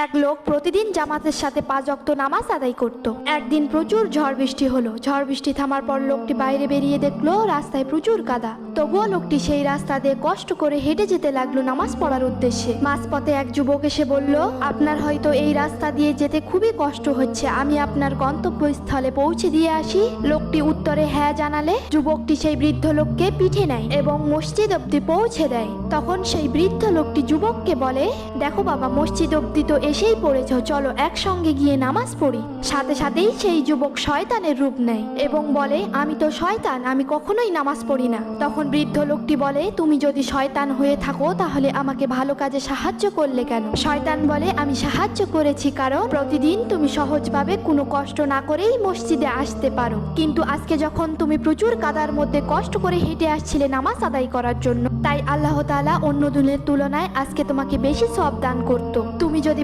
এক লোক প্রতিদিন জামাতের সাথে 5 ওয়াক্ত নামাজ আদায় করত। একদিন প্রচুর ঝড় বৃষ্টি হলো। ঝড় বৃষ্টি থামার পর লোকটি বাইরে বেরিয়ে দেখলো রাস্তায় প্রচুর কাদা। তবুও লোকটি সেই রাস্তা দিয়ে কষ্ট করে হেঁটে যেতে লাগলো নামাজ পড়ার উদ্দেশ্যে। মাঝপথে এক যুবক এসে বলল, আপনার হয়তো এই রাস্তা দিয়ে যেতে খুবই কষ্ট হচ্ছে, আমি আপনার গন্তব্যস্থলে পৌঁছে দিয়ে আসি। লোকটি উত্তরে হ্যাঁ জানালে যুবকটি সেই বৃদ্ধ লোককে পিঠে নেয় এবং মসজিদ অব্দি পৌঁছে দেয়। তখন সেই বৃদ্ধ লোকটি যুবককে বলে, দেখো বাবা, মসজিদ অব্দি তো এসেই পড়েছ, চলো একসঙ্গে গিয়ে নামাজ পড়ি। সাথে সাথেই সেই যুবক শয়তানের রূপ নেয় এবং বলে, আমি তো শয়তান, আমি কখনোই নামাজ পড়ি না। তখন বৃদ্ধ লোকটি বলে, তুমি যদি শয়তান হয়ে থাকো তাহলে আমাকে ভালো কাজে সাহায্য করলে কেন? শয়তান বলে, আমি সাহায্য করেছি কারণ প্রতিদিন তুমি সহজভাবে কোনো কষ্ট না করেই মসজিদে আসতে পারো, কিন্তু আজকে যখন তুমি প্রচুর কাদার মধ্যে কষ্ট করে হেঁটে আসছিলে নামাজ আদায় করার জন্য, তাই আল্লাহ তাআলা অন্য দিনের তুলনায় আজকে তোমাকে বেশি সওয়াব দান করত। তুমি যদি